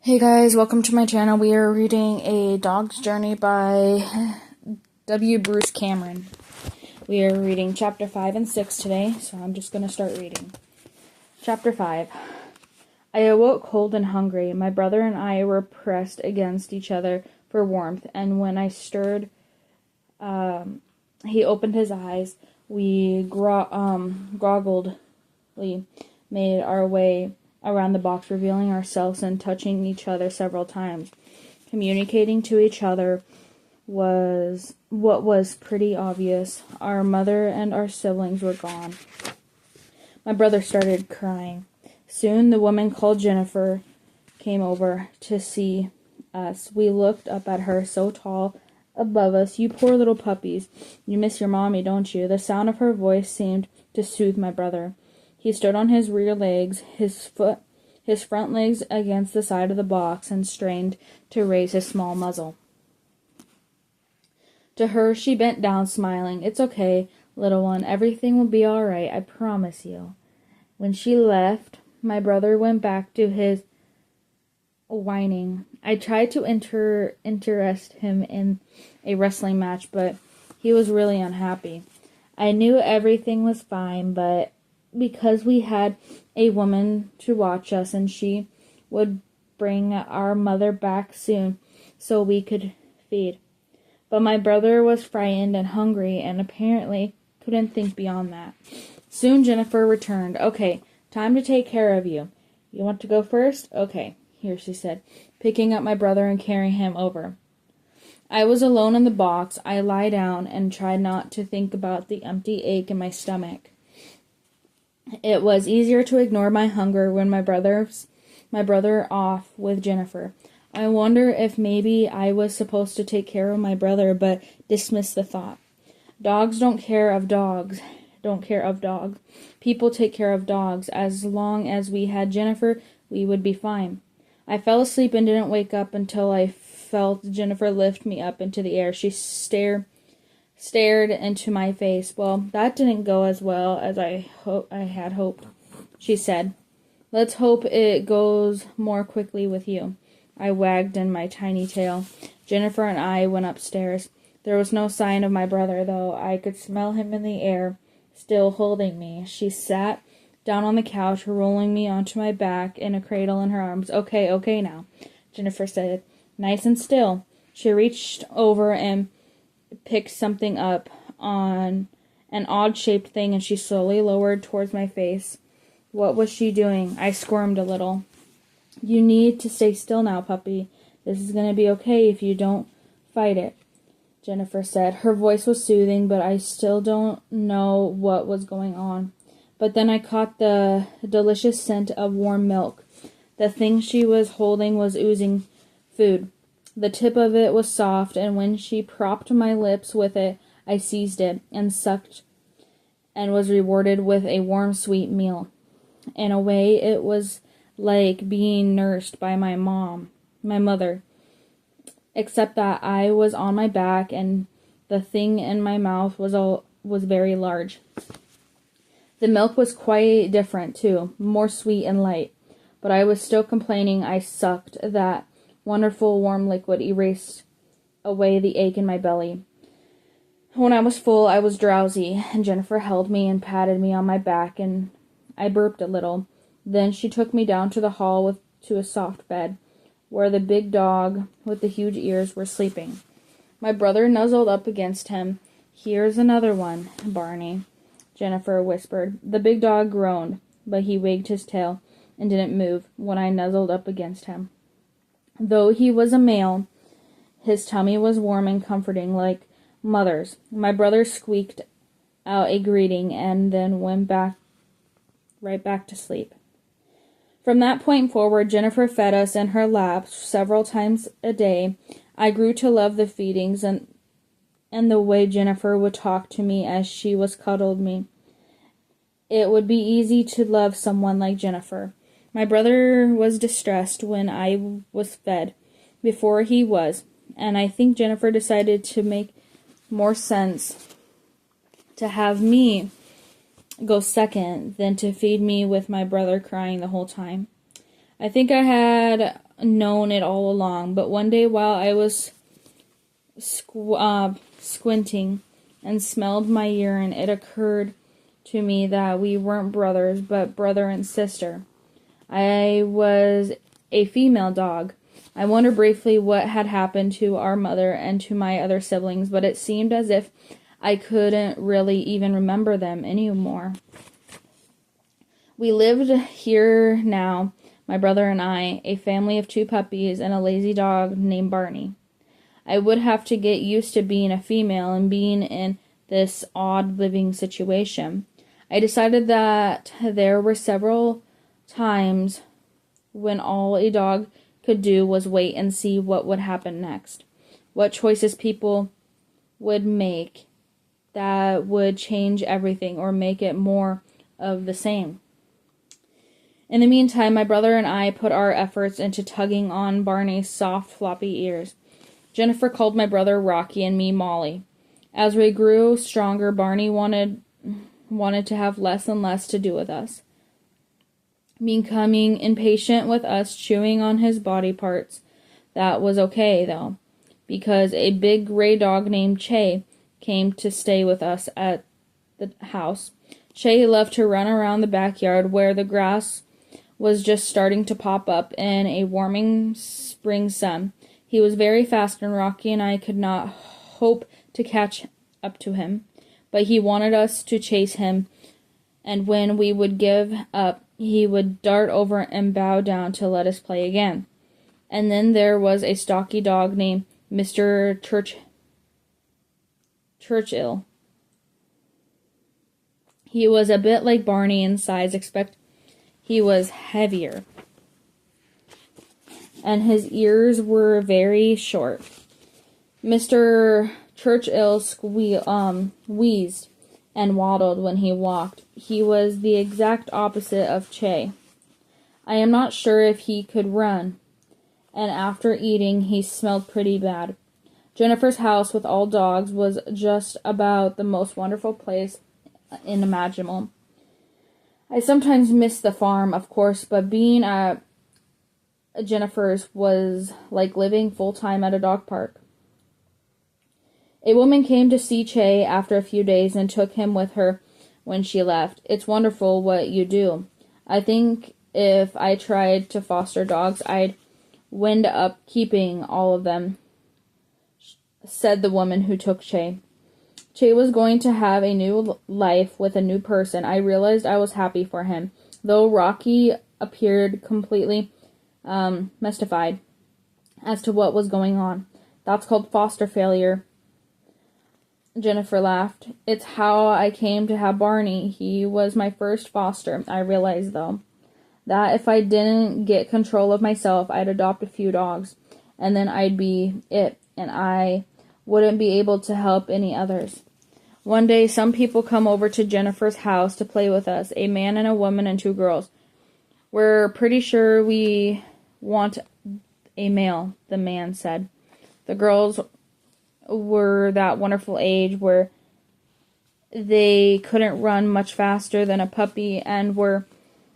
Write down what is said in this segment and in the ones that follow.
Hey guys, welcome to my channel. We are reading A Dog's Journey by W. Bruce Cameron. We are reading chapter 5 and 6 today, so I'm just going to start reading. Chapter 5. I awoke cold and hungry. My brother and I were pressed against each other for warmth, and when I stirred, he opened his eyes. We groggledly made our way around the box, revealing ourselves and touching each other several times. Communicating to each other was what was pretty obvious. Our mother and our siblings were gone. My brother started crying. Soon the woman called Jennifer came over to see us. We looked up at her, so tall above us. "You poor little puppies. You miss your mommy, don't you?" The sound of her voice seemed to soothe my brother. He stood on his rear legs, his front legs against the side of the box, and strained to raise his small muzzle. To her, she bent down, smiling. "It's okay, little one. Everything will be all right, I promise you." When she left, my brother went back to his whining. I tried to interest him in a wrestling match, but he was really unhappy. I knew everything was fine, but because we had a woman to watch us, and she would bring our mother back soon so we could feed. But my brother was frightened and hungry and apparently couldn't think beyond that. Soon Jennifer returned. "Okay, time to take care of you. You want to go first? Okay," here she said, picking up my brother and carrying him over. I was alone in the box. I lay down and tried not to think about the empty ache in my stomach. It was easier to ignore my hunger when my brother off with Jennifer. I wonder if maybe I was supposed to take care of my brother, but dismissed the thought. Dogs don't care of dogs. People take care of dogs. As long as we had Jennifer, we would be fine. I fell asleep and didn't wake up until I felt Jennifer lift me up into the air. She stared into my face. "Well, that didn't go as well as I had hoped," she said. "Let's hope it goes more quickly with you." I wagged in my tiny tail. Jennifer and I went upstairs. There was no sign of my brother, though I could smell him in the air, still holding me. She sat down on the couch, rolling me onto my back in a cradle in her arms. Okay now," Jennifer said. "Nice and still." She reached over and picked something up on an odd-shaped thing, and she slowly lowered towards my face. What was she doing? I squirmed a little. "You need to stay still now, puppy. This is going to be okay if you don't fight it," Jennifer said. Her voice was soothing, but I still don't know what was going on. But then I caught the delicious scent of warm milk. The thing she was holding was oozing food. The tip of it was soft, and when she propped my lips with it, I seized it and sucked and was rewarded with a warm, sweet meal. In a way, it was like being nursed by my mother, except that I was on my back and the thing in my mouth was very large. The milk was quite different, too, more sweet and light, but I was still complaining. I sucked. That wonderful warm liquid erased away the ache in my belly. When I was full, I was drowsy, and Jennifer held me and patted me on my back, and I burped a little. Then she took me down to the hall to a soft bed, where the big dog with the huge ears were sleeping. My brother nuzzled up against him. "Here's another one, Barney," Jennifer whispered. The big dog groaned, but he wagged his tail and didn't move when I nuzzled up against him. Though he was a male, his tummy was warm and comforting, like mother's. My brother squeaked out a greeting and then went right back to sleep. From that point forward, Jennifer fed us in her lap several times a day. I grew to love the feedings and the way Jennifer would talk to me as she cuddled me. It would be easy to love someone like Jennifer. My brother was distressed when I was fed, before he was, and I think Jennifer decided to make more sense to have me go second than to feed me with my brother crying the whole time. I think I had known it all along, but one day while I was squinting and smelled my urine, it occurred to me that we weren't brothers, but brother and sister. I was a female dog. I wondered briefly what had happened to our mother and to my other siblings, but it seemed as if I couldn't really even remember them anymore. We lived here now, my brother and I, a family of 2 puppies and a lazy dog named Barney. I would have to get used to being a female and being in this odd living situation. I decided that there were several times when all a dog could do was wait and see what would happen next, what choices people would make that would change everything or make it more of the same. In the meantime, my brother and I put our efforts into tugging on Barney's soft, floppy ears. Jennifer called my brother Rocky and me Molly. As we grew stronger, Barney wanted to have less and less to do with us, becoming impatient with us chewing on his body parts. That was okay, though, because a big gray dog named Che came to stay with us at the house. Che loved to run around the backyard where the grass was just starting to pop up in a warming spring sun. He was very fast, and Rocky and I could not hope to catch up to him, but he wanted us to chase him, and when we would give up, he would dart over and bow down to let us play again. And then there was a stocky dog named Mr. Churchill. He was a bit like Barney in size, except he was heavier, and his ears were very short. Mr. Churchill wheezed and waddled when he walked. He was the exact opposite of Che. I am not sure if he could run, and after eating he smelled pretty bad. Jennifer's house with all dogs was just about the most wonderful place inimaginable. I sometimes missed the farm, of course, but being at Jennifer's was like living full-time at a dog park. A woman came to see Che after a few days and took him with her when she left. It's wonderful what you do. I think if I tried to foster dogs, I'd wind up keeping all of them, said the woman who took Che. Che was going to have a new life with a new person. I realized I was happy for him, though Rocky appeared completely mystified as to what was going on. That's called foster failure. Jennifer laughed. It's how I came to have Barney. He was my first foster. I realized, though, that if I didn't get control of myself, I'd adopt a few dogs, and then I'd be it, and I wouldn't be able to help any others. One day, some people come over to Jennifer's house to play with us, a man and a woman and 2 girls. We're pretty sure we want a male, the man said. The girls were that wonderful age where they couldn't run much faster than a puppy and were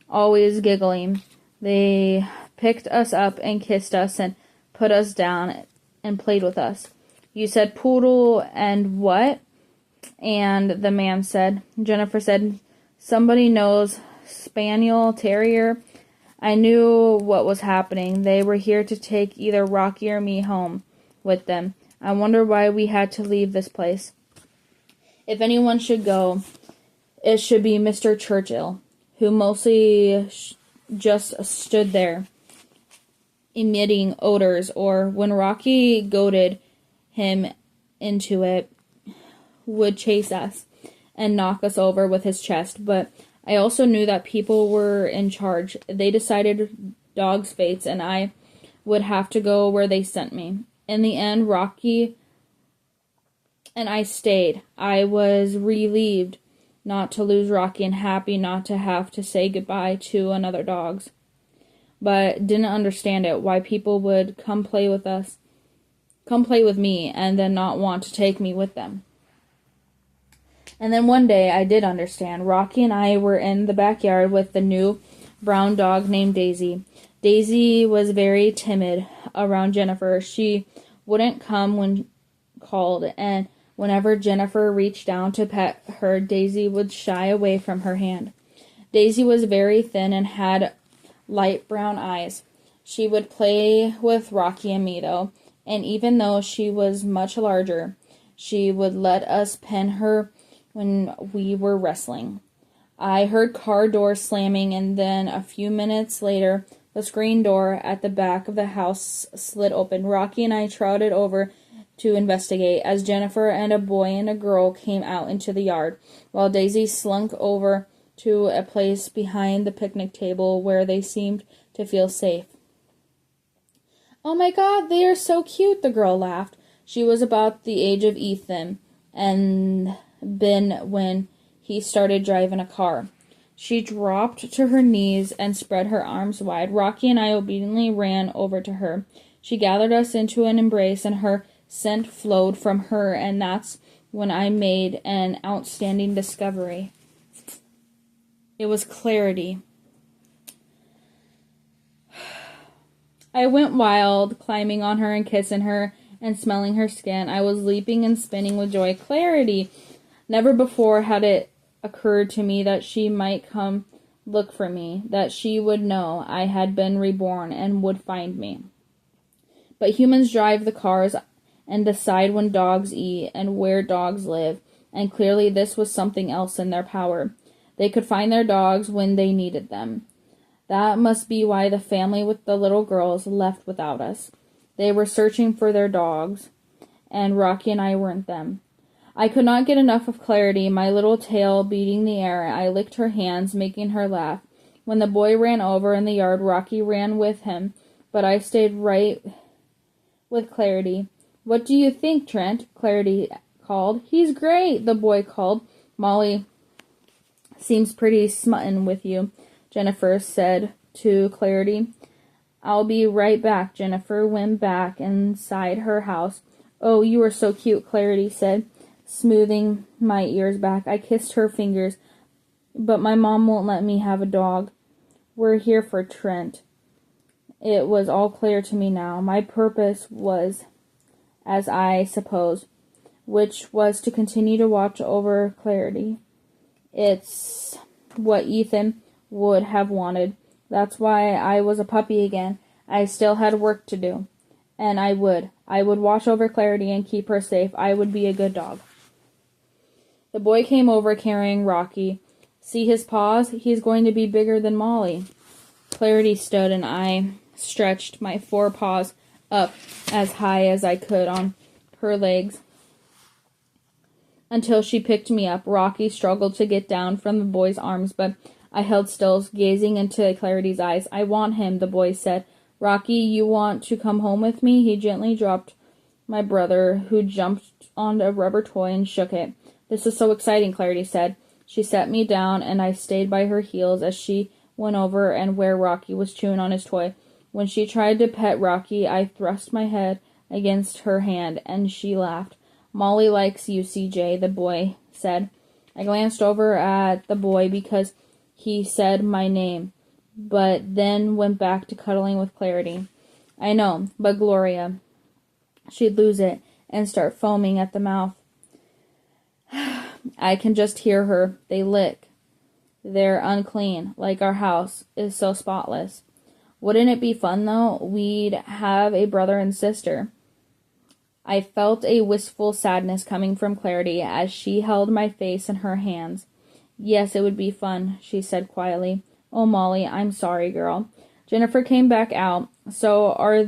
always giggling. They picked us up and kissed us and put us down and played with us. You said poodle and what? And the man said. Jennifer said, somebody knows spaniel, terrier. I knew what was happening. They were here to take either Rocky or me home with them. I wonder why we had to leave this place. If anyone should go, it should be Mr. Churchill, who mostly just stood there, emitting odors, or when Rocky goaded him into it, would chase us and knock us over with his chest. But I also knew that people were in charge. They decided dogs' fates, and I would have to go where they sent me. In the end, Rocky and I stayed. I was relieved not to lose Rocky and happy not to have to say goodbye to another dogs, but didn't understand it, why people would come play with me, and then not want to take me with them. And then one day I did understand. Rocky and I were in the backyard with the new brown dog named Daisy. Daisy was very timid around Jennifer. She wouldn't come when called, and whenever Jennifer reached down to pet her, Daisy would shy away from her hand. Daisy was very thin and had light brown eyes. She would play with Rocky and me, though, and even though she was much larger, she would let us pin her when we were wrestling. I heard car doors slamming, and then a few minutes later, the screen door at the back of the house slid open. Rocky and I trotted over to investigate as Jennifer and a boy and a girl came out into the yard, while Daisy slunk over to a place behind the picnic table where they seemed to feel safe. "Oh my God, they are so cute," the girl laughed. She was about the age of Ethan and Ben when he started driving a car. She dropped to her knees and spread her arms wide. Rocky and I obediently ran over to her. She gathered us into an embrace, and her scent flowed from her, and that's when I made an outstanding discovery. It was Clarity. I went wild, climbing on her and kissing her and smelling her skin. I was leaping and spinning with joy. Clarity! Never before had it occurred to me that she might come look for me, that she would know I had been reborn and would find me. But humans drive the cars and decide when dogs eat and where dogs live, and clearly this was something else in their power. They could find their dogs when they needed them. That must be why the family with the little girls left without us. They were searching for their dogs, and Rocky and I weren't them. I could not get enough of Clarity, my little tail beating the air. I licked her hands, making her laugh. When the boy ran over in the yard, Rocky ran with him, but I stayed right with Clarity. "What do you think, Trent?" Clarity called. "He's great," the boy called. "Molly seems pretty smitten with you," Jennifer said to Clarity. "I'll be right back." Jennifer went back inside her house. "Oh, you are so cute," Clarity said, smoothing my ears back. I kissed her fingers. "But my mom won't let me have a dog. We're here for Trent." It was all clear to me now. My purpose was, as I suppose, which was to continue to watch over Clarity. It's what Ethan would have wanted. That's why I was a puppy again. I still had work to do. And I would watch over Clarity and keep her safe. I would be a good dog. The boy came over carrying Rocky. "See his paws? He's going to be bigger than Molly." Clarity stood, and I stretched my 4 paws up as high as I could on her legs until she picked me up. Rocky struggled to get down from the boy's arms, but I held still, gazing into Clarity's eyes. "I want him," the boy said. "Rocky, you want to come home with me?" He gently dropped my brother, who jumped on a rubber toy and shook it. "This is so exciting," Clarity said. She set me down, and I stayed by her heels as she went over and where Rocky was chewing on his toy. When she tried to pet Rocky, I thrust my head against her hand, and she laughed. "Molly likes you, CJ," the boy said. I glanced over at the boy because he said my name, but then went back to cuddling with Clarity. I know, but Gloria, she'd lose it and start foaming at the mouth. I can just hear her. They lick. They're unclean, like our house is so spotless. Wouldn't it be fun, though? We'd have a brother and sister. I felt a wistful sadness coming from Clarity as she held my face in her hands. "Yes, it would be fun," she said quietly. "Oh, Molly, I'm sorry, girl." Jennifer came back out. So are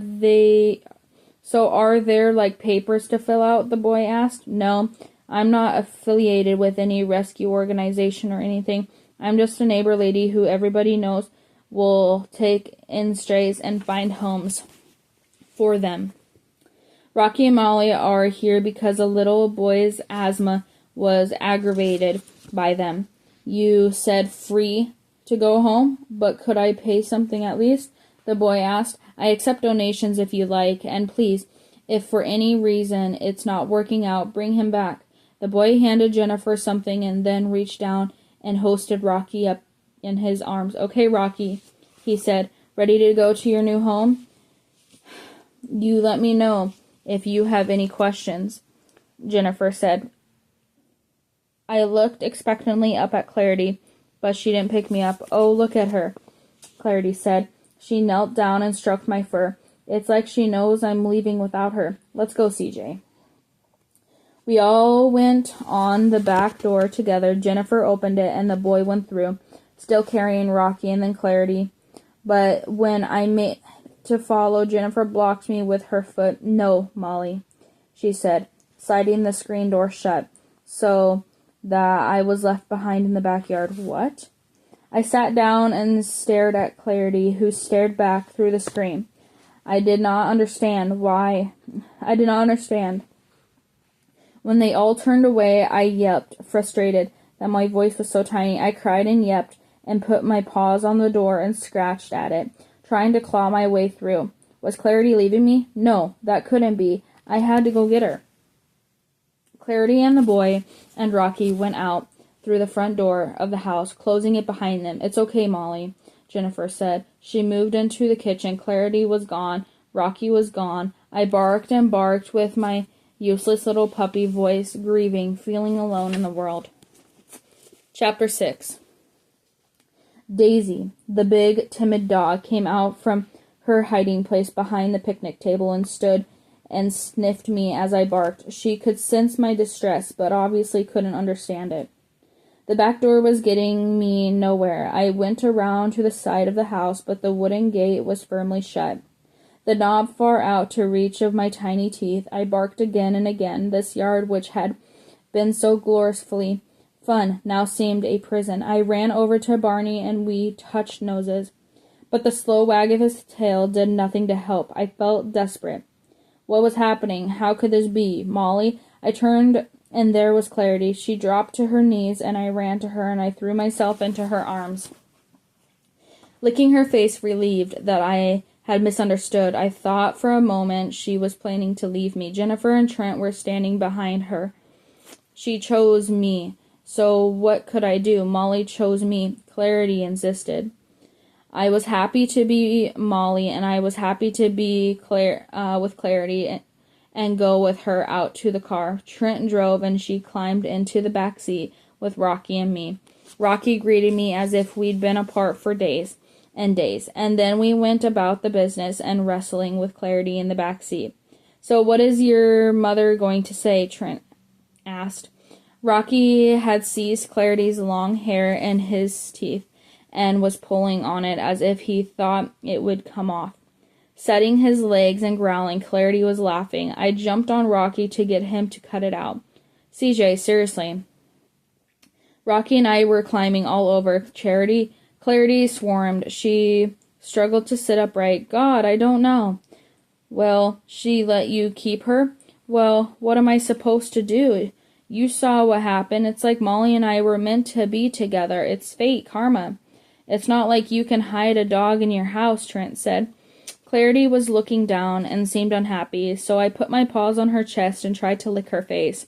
there like papers to fill out?" the boy asked. "No, I'm not affiliated with any rescue organization or anything. I'm just a neighbor lady who everybody knows will take in strays and find homes for them. Rocky and Molly are here because a little boy's asthma was aggravated by them. You said free to go home, but could I pay something at least?" the boy asked. "I accept donations if you like, and please, if for any reason it's not working out, bring him back." The boy handed Jennifer something and then reached down and hoisted Rocky up in his arms. "Okay, Rocky," he said. Ready to go to your new home? You let me know if you have any questions, Jennifer said. I looked expectantly up at Clarity, but she didn't pick me up. Oh, look at her, Clarity said. She knelt down and stroked my fur. It's like she knows I'm leaving without her. Let's go, CJ. We all went on the back door together. Jennifer opened it, and the boy went through, still carrying Rocky and then Clarity. But when I made to follow, Jennifer blocked me with her foot. No, Molly, she said, sliding the screen door shut, so that I was left behind in the backyard. What? I sat down and stared at Clarity, who stared back through the screen. I did not understand. When they all turned away, I yelped, frustrated that my voice was so tiny. I cried and yelped and put my paws on the door and scratched at it, trying to claw my way through. Was Clarity leaving me? No, that couldn't be. I had to go get her. Clarity and the boy and Rocky went out through the front door of the house, closing it behind them. It's okay, Molly, Jennifer said. She moved into the kitchen. Clarity was gone. Rocky was gone. I barked and barked with my useless little puppy voice, grieving, feeling alone in the world. Chapter 6. Daisy, the big, timid dog, came out from her hiding place behind the picnic table and stood and sniffed me as I barked. She could sense my distress, but obviously couldn't understand it. The back door was getting me nowhere. I went around to the side of the house, but the wooden gate was firmly shut, the knob far out to reach of my tiny teeth. I barked again and again. This yard, which had been so gloriously fun, now seemed a prison. I ran over to Barney, and we touched noses, but the slow wag of his tail did nothing to help. I felt desperate. What was happening? How could this be? Molly? I turned, and there was Clarity. She dropped to her knees, and I ran to her, and I threw myself into her arms, licking her face, relieved that I had misunderstood. I thought for a moment she was planning to leave me. Jennifer and Trent were standing behind her. She chose me, so what could I do? Molly chose me, Clarity insisted. I was happy to be Molly, and I was happy to be with Clarity and go with her out to the car. Trent drove, and she climbed into the back seat with Rocky and me. Rocky greeted me as if we'd been apart for days and days, and then we went about the business and wrestling with Clarity in the back seat. So what is your mother going to say? Trent asked. Rocky had seized Clarity's long hair in his teeth and was pulling on it as if he thought it would come off. Setting his legs and growling, Clarity was laughing. I jumped on Rocky to get him to cut it out. CJ, seriously. Rocky and I were climbing all over. Clarity swarmed. She struggled to sit upright. God, I don't know. Well, she let you keep her? Well, what am I supposed to do? You saw what happened. It's like Molly and I were meant to be together. It's fate, karma. It's not like you can hide a dog in your house, Trent said. Clarity was looking down and seemed unhappy, so I put my paws on her chest and tried to lick her face.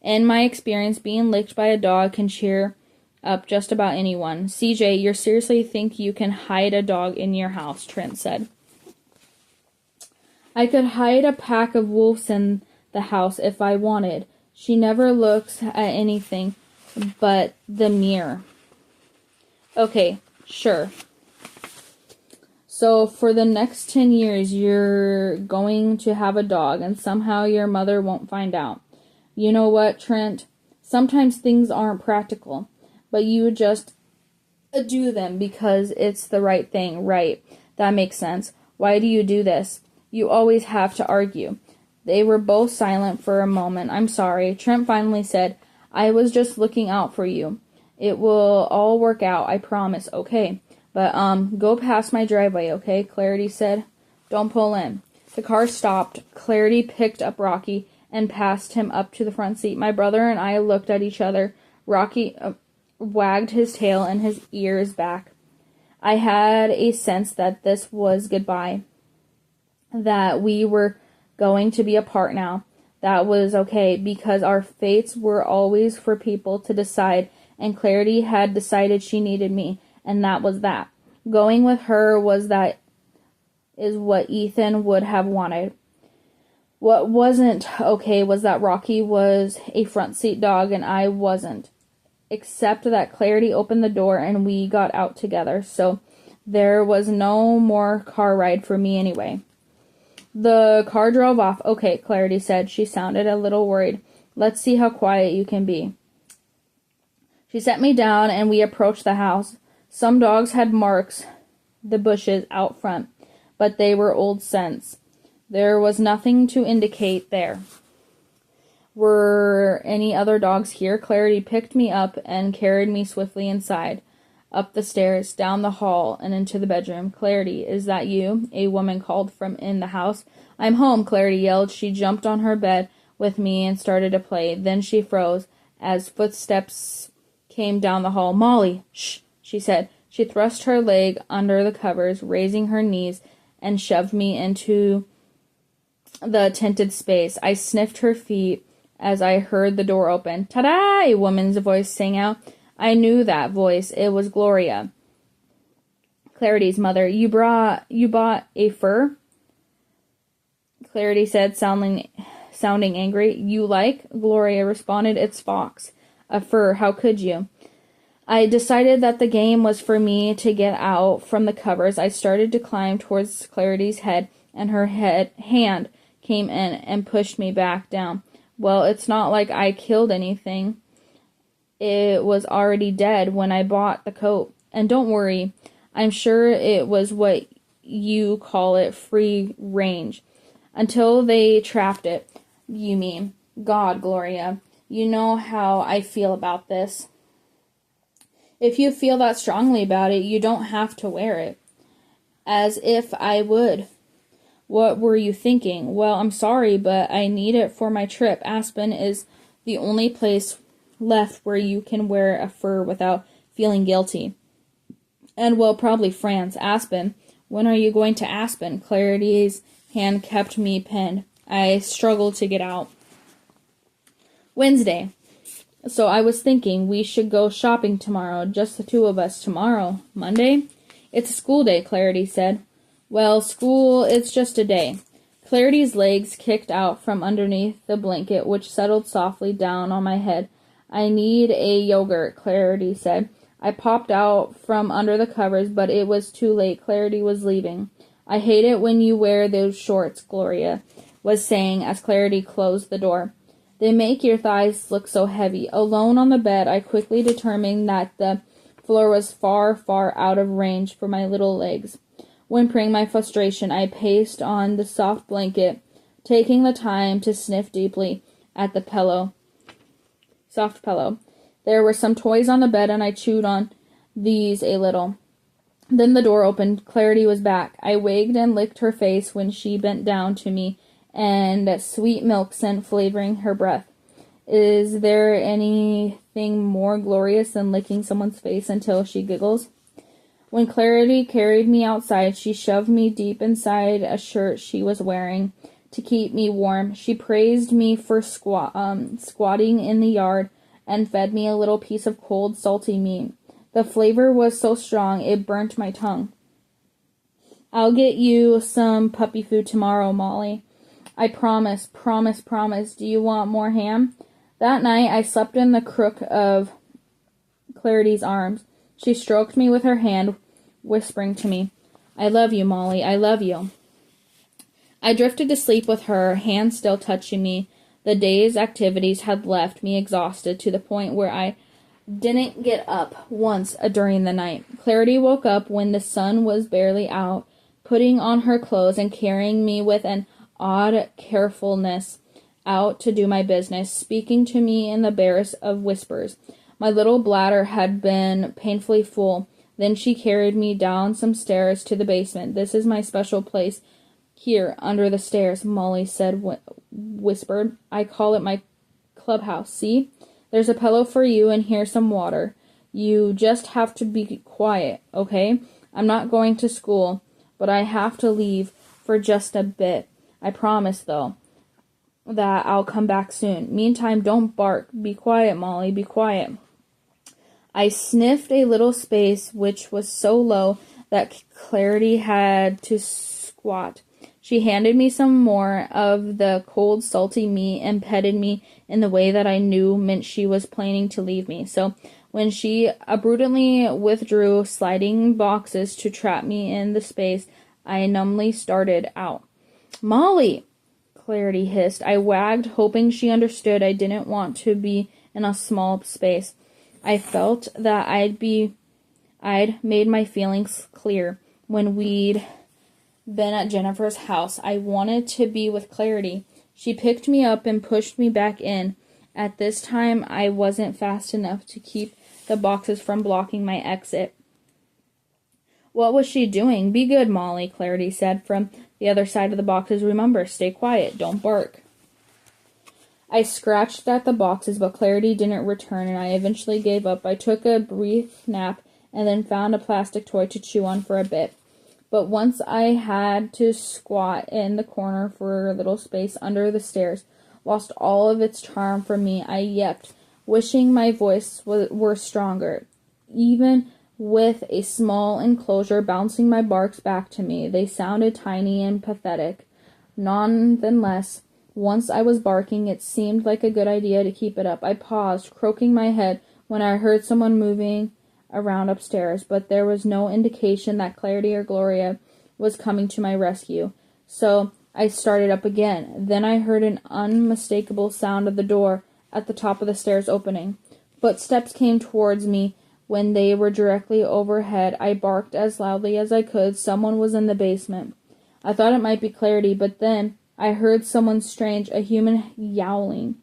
In my experience, being licked by a dog can cheer up just about anyone. CJ, you seriously think you can hide a dog in your house? Trent said. I could hide a pack of wolves in the house if I wanted. She never looks at anything but the mirror. Okay, sure. So for the next 10 years, you're going to have a dog, and somehow your mother won't find out. You know what, Trent? Sometimes things aren't practical, but you just do them because it's the right thing, right? That makes sense. Why do you do this? You always have to argue. They were both silent for a moment. I'm sorry. Trent finally said, I was just looking out for you. It will all work out, I promise. Okay. But, go past my driveway, okay? Clarity said. Don't pull in. The car stopped. Clarity picked up Rocky and passed him up to the front seat. My brother and I looked at each other. Rocky wagged his tail and his ears back. I had a sense that this was goodbye. That we were going to be apart now. That was okay, because our fates were always for people to decide, and Clarity had decided she needed me, and that was that. Going with her is what Ethan would have wanted. What wasn't okay was that Rocky was a front seat dog and I wasn't. Except that Clarity opened the door and we got out together, so there was no more car ride for me anyway. The car drove off. Okay, Clarity said. She sounded a little worried. Let's see how quiet you can be. She set me down and we approached the house. Some dogs had marked the bushes out front, but they were old scents. There was nothing to indicate there. Were any other dogs here? Clarity picked me up and carried me swiftly inside, up the stairs, down the hall, and into the bedroom. Clarity, is that you? A woman called from in the house. I'm home, Clarity yelled. She jumped on her bed with me and started to play. Then she froze as footsteps came down the hall. Molly, shh, she said. She thrust her leg under the covers, raising her knees, and shoved me into the tented space. I sniffed her feet as I heard the door open. Ta-da! A woman's voice sang out. I knew that voice. It was Gloria, Clarity's mother. You bought a fur? Clarity said, sounding angry. You like? Gloria responded, it's Fox. A fur, how could you? I decided that the game was for me to get out from the covers. I started to climb towards Clarity's head, and her hand came in and pushed me back down. Well, it's not like I killed anything. It was already dead when I bought the coat. And don't worry, I'm sure it was what you call it, free range. Until they trapped it, you mean. God, Gloria, you know how I feel about this. If you feel that strongly about it, you don't have to wear it. As if I would. What were you thinking? Well, I'm sorry, but I need it for my trip. Aspen is the only place left where you can wear a fur without feeling guilty. And, well, probably France. Aspen. When are you going to Aspen? Clarity's hand kept me pinned. I struggled to get out. Wednesday. So I was thinking we should go shopping tomorrow, just the two of us. Tomorrow? Monday? It's a school day, Clarity said. Well, school, it's just a day. Clarity's legs kicked out from underneath the blanket, which settled softly down on my head. I need a yogurt, Clarity said. I popped out from under the covers, but it was too late. Clarity was leaving. I hate it when you wear those shorts, Gloria was saying as Clarity closed the door. They make your thighs look so heavy. Alone on the bed, I quickly determined that the floor was far, far out of range for my little legs. Whimpering my frustration, I paced on the soft blanket, taking the time to sniff deeply at the soft pillow. There were some toys on the bed, and I chewed on these a little. Then the door opened. Clarity was back. I wagged and licked her face when she bent down to me, and sweet milk scent flavoring her breath. Is there anything more glorious than licking someone's face until she giggles? When Clarity carried me outside, she shoved me deep inside a shirt she was wearing to keep me warm. She praised me for squatting in the yard and fed me a little piece of cold, salty meat. The flavor was so strong it burnt my tongue. I'll get you some puppy food tomorrow, Molly. I promise, promise, promise. Do you want more ham? That night, I slept in the crook of Clarity's arms. She stroked me with her hand, whispering to me, I love you, Molly, I love you. I drifted to sleep with her hand still touching me. The day's activities had left me exhausted to the point where I didn't get up once during the night. Clarity woke up when the sun was barely out, putting on her clothes and carrying me with an odd carefulness out to do my business, speaking to me in the barest of whispers. My little bladder had been painfully full. Then she carried me down some stairs to the basement. This is my special place here, under the stairs, Molly said, whispered. I call it my clubhouse. See? There's a pillow for you, and here's some water. You just have to be quiet, okay? I'm not going to school, but I have to leave for just a bit. I promise, though, that I'll come back soon. Meantime, don't bark. Be quiet, Molly, be quiet. I sniffed a little space which was so low that Clarity had to squat. She handed me some more of the cold, salty meat and petted me in the way that I knew meant she was planning to leave me. So when she abruptly withdrew, sliding boxes to trap me in the space, I numbly started out. "Molly!" Clarity hissed. I wagged, hoping she understood I didn't want to be in a small space. I felt that I'd made my feelings clear when we'd been at Jennifer's house. I wanted to be with Clarity. She picked me up and pushed me back in. At this time, I wasn't fast enough to keep the boxes from blocking my exit. What was she doing? "Be good, Molly," Clarity said from the other side of the boxes. "Remember, stay quiet. Don't bark." I scratched at the boxes, but Clarity didn't return, and I eventually gave up. I took a brief nap and then found a plastic toy to chew on for a bit. But once I had to squat in the corner for a little space under the stairs, lost all of its charm for me. I yelped, wishing my voice were stronger. Even with a small enclosure bouncing my barks back to me, they sounded tiny and pathetic. Nonetheless, once I was barking, it seemed like a good idea to keep it up. I paused, croaking my head, when I heard someone moving around upstairs, but there was no indication that Clarity or Gloria was coming to my rescue. So I started up again. Then I heard an unmistakable sound of the door at the top of the stairs opening. Footsteps came towards me. When they were directly overhead, I barked as loudly as I could. Someone was in the basement. I thought it might be Clarity, but then I heard someone strange, a human yowling,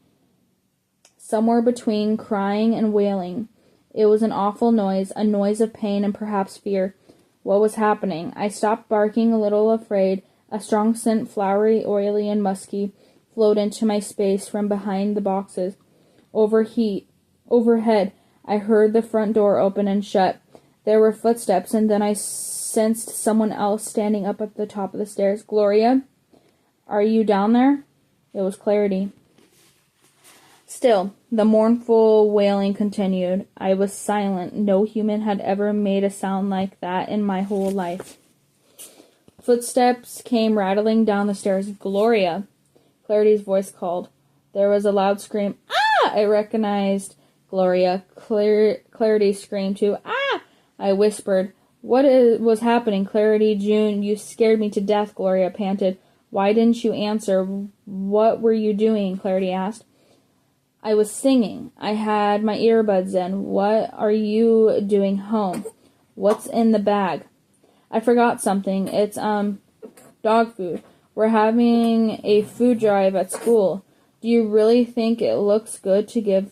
somewhere between crying and wailing. It was an awful noise, a noise of pain and perhaps fear. What was happening? I stopped barking, a little afraid. A strong scent, flowery, oily, and musky, flowed into my space from behind the boxes. Overhead, I heard the front door open and shut. There were footsteps, and then I sensed someone else standing up at the top of the stairs. "Gloria, are you down there?" It was Clarity. Still, the mournful wailing continued. I was silent. No human had ever made a sound like that in my whole life. Footsteps came rattling down the stairs. "Gloria!" Clarity's voice called. There was a loud scream. "Ah!" I recognized Gloria. Clarity screamed too. "Ah!" I whispered. "What was happening, Clarity? June, you scared me to death," Gloria panted. "Why didn't you answer?" "What were you doing?" Clarity asked. "I was singing. I had my earbuds in." "What are you doing home?" "What's in the bag?" "I forgot something. It's, dog food. We're having a food drive at school. Do you really think it looks good to give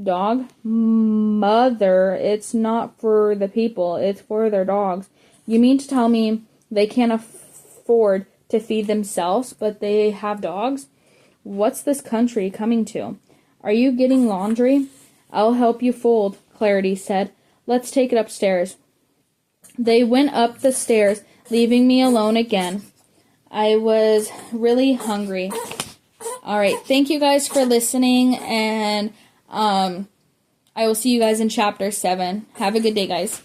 dog?" "Mother, it's not for the people. It's for their dogs." "You mean to tell me they can't afford to feed themselves, but they have dogs? What's this country coming to? Are you getting laundry?" "I'll help you fold," Clarity said. "Let's take it upstairs." They went up the stairs, leaving me alone again. I was really hungry. Alright, thank you guys for listening, and I will see you guys in chapter 7. Have a good day, guys.